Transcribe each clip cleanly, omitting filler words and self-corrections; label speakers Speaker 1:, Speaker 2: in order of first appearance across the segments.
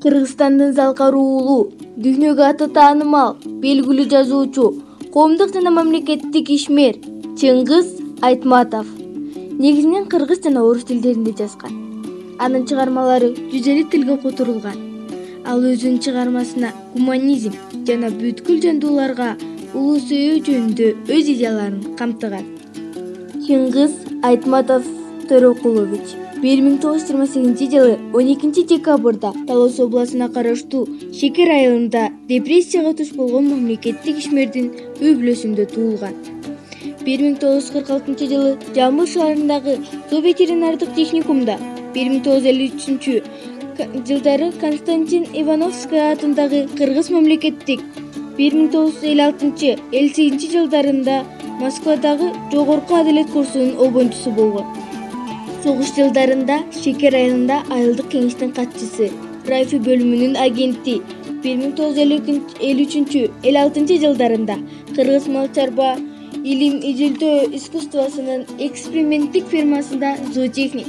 Speaker 1: Кыргызстандын залкар уулу, дүйнөгө аты таанымал, белгилүү жазуучу, коомдук жана мамлекеттик ишмер Чыңгыз Айтматов негизинен кыргыз жана орус тилдеринде жазган. Анын чыгармалары 150 тилге которулган. Ал өзүнүн чыгармасына гуманизм жана бүткүл жандууларга улуу сүйүү жөнүндө өз идеяларын камтыган. Чыңгыз Айтматов Төрөкулович 1928 жылы 12 декабрда Талас областына караштуу Шекер айылында депрессияга туш болгон мамлекеттик ишмердин үй бүлөсүндө туулган. 1946 жылы Жамбыл шаарындагы зооветеринардык техникумда, 1953 жылдары Константин Ивановский атындагы Кыргыз мамлекеттик, 1956-58 жылдарында Москвадагы жогорку адилет курсунун обончусу болгон. Согуш жылдарында Шекер айылында айылдык кеңештин катчысы, Райфи бөлүмүнүн агенти, 1953-56 жылдарында Кыргыз мал чарба илим изилдөө искусствосунун эксперименттик фирмасында зоотехник,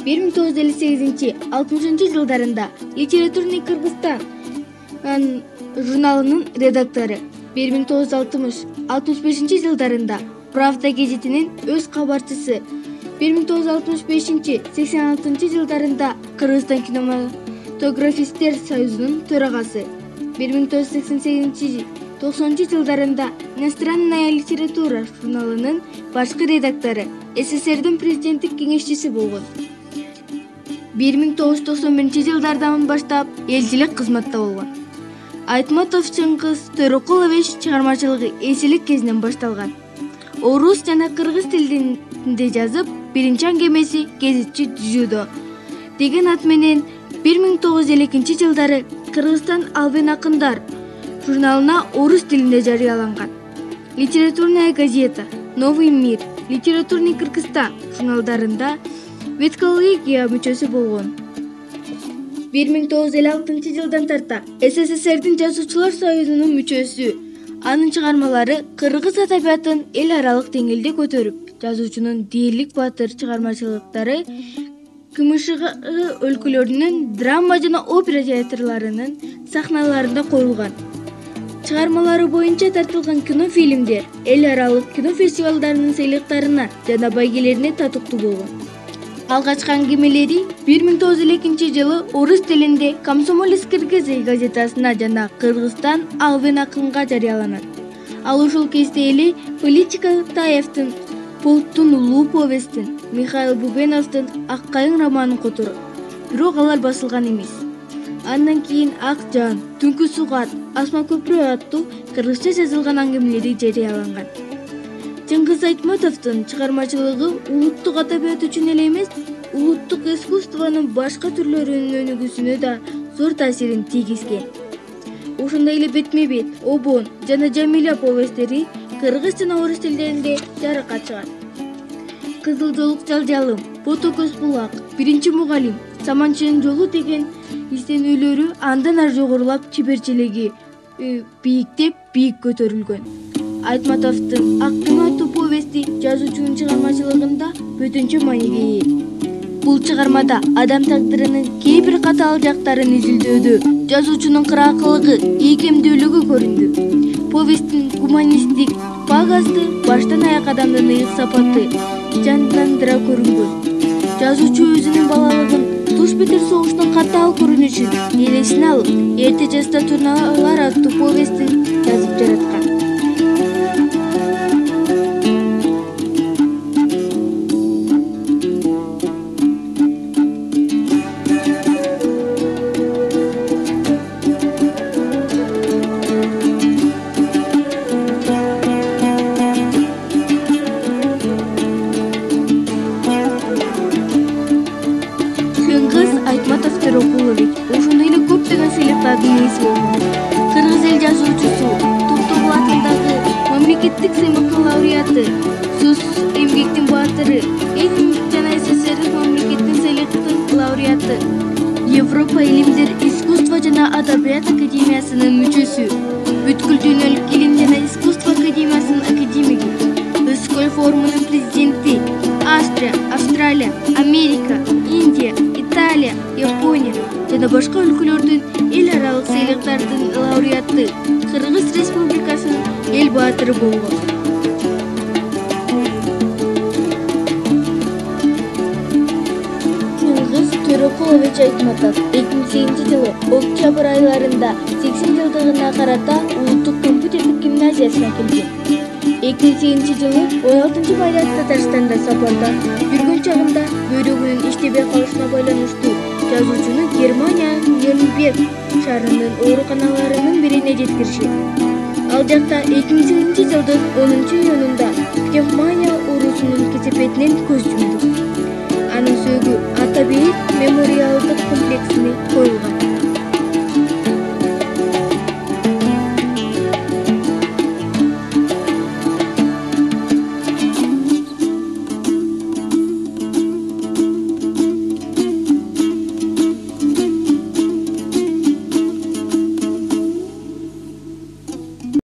Speaker 1: 1958-60 жылдарында Литературный Кыргызстан журналынын редактору, 1960-65 жылдарында Правда гезитинин өз кабарчысы, 1965-86 жылдарында Кыргызстан кинематографисттер союзунун төрагасы, 1988-90 жылдарында Иностранная литература журналынын башкы редактору, СССРдин президенттик кеңешчиси болгон. 1991 жылдардан баштап элчилик кызматта болгон. Айтматов Чыңгыз Төрөкулович чыгармачылыгы эсилик кезинен башталган. Орус жана кыргыз тилинде жазып, биринчи аңгемеси «Гезитчи Джудо» деген ат менен 1952 жылдары Кыргызстан Албен акындар журналына орус тилинде жарыяланган. Литературная газета, Новый мир, Литературный Кыргызстан журналдарында веткология мүчөсү болгон. 1956 жылдан тарта СССРдин жазуучулар союзунун мүчөсү. Анын чыгармалары кыргыз адабиятын эл аралык деңгээлде көтөрүп, жазуучунун дээрлик батыр чыгармачылыктары КМШ өлкөлөрүнүн драма жана опера театрларынын сахналарында коюлган. Чыгармалары боюнча тартылган кинофильмдер эл аралык кино фестивалдарынын сыйлыктарына жана байгелерине татыктуу болгон. Алгачкы аңгемелери 1952 жылы орус тилинде «Комсомолец Кыргызы» газетасына жана Кыргызстан Албен акынга жарыяланат. Ал ушул кезде эле Политика Таевдин «Полттун улуу» повестин, Михаил Бубеновдун «Ак кайың» романын которот. Бирок алар басылган эмес. Андан кийин «Ак жан», «Түнкү сугат», «Асма көпүрө» аттуу кыргызча жазылган аңгемелери жарыяланган. Чыңгыз Айтматовдун чыгармачылыгы улуттук адабият үчүн эле эмес, улуттук искусствонун башка түрлөрүнүн өнүгүүсүнө да зор таасирин тийгизген. Ошондой эле «Бетме-бет», «Обон» жана «Жамиля» повесттери кыргыз жана орус тилдеринде жарыкка чыгат. «Кызыл жолук жалжалым», «Бото көз булак», «Биринчи мугалим», «Саманчынын жолу» деген изденүүлөрү андан ар жогорулап чеберчилиги бийиктеп бийик көтөрүлгөн. Айтматовдун «Ак күн» аттуу повести жазуучунун чыгармачылыгында бөтөнчө мааниге ээ. Бул чыгармада адам тагдырынын кээ бир катаал жактарын изилдөөдө жазуучунун кыраакылыгы, ийкемдүүлүгү көрүндү. Повесттин гуманисттик багазды баштан аяк адамдын ыйык сапаты жандандыра көрүнгөн. Жазуучу өзүнүн балалыгын туш бетер согуштун катаал көрүнүшүн элесине алып, «Эрте жазда турналар» аттуу повестин жазып жараткан. Айтматов Төрөкулович ошондой эле көптөгөн сыйлыктардын ээси болгон. Кыргыз эл жазуучусу, Токтогул атындагы мамлекеттик сыйлыктын лауреаты, сөз эмгектин баатыры, эл жана СССР мамлекеттик сыйлыктын лауреаты, Европа илимдер, искусство жана адабият академиясынын мүчөсү, бүткүл дүйнөлүк илим жана искусство академиясынын академиги, Өскөл форумунун президенти, Австрия, Австралия, Америка, Индия, Италия, Австралия, Япония жана башка өлкөлөрдүн эл аралык сыйлыктардын лауреаты, Кыргыз Республикасынын эл баатыры болгон. Чыңгыз Төрөкулович Айтматов 2008-жылы октябрь айларында 80 жылдыгына карата улуттук компьютерлик гимназиясына келген. 2008-жылы 16 майда Татарстанда сапарда жүргөн чагында бөйрөгүнүн иштебей калышына байланыштуу жазуучуну Германиянын Нюрнберг шаарынын ооруканаларынын бирине жеткиришет. Ал жакта 2008-жылдын 10-июнунда пневмония оорусунун кесепетинен көз жумду. Анын сөөгү Ата Бейит мемориалдык комплексине коюлган.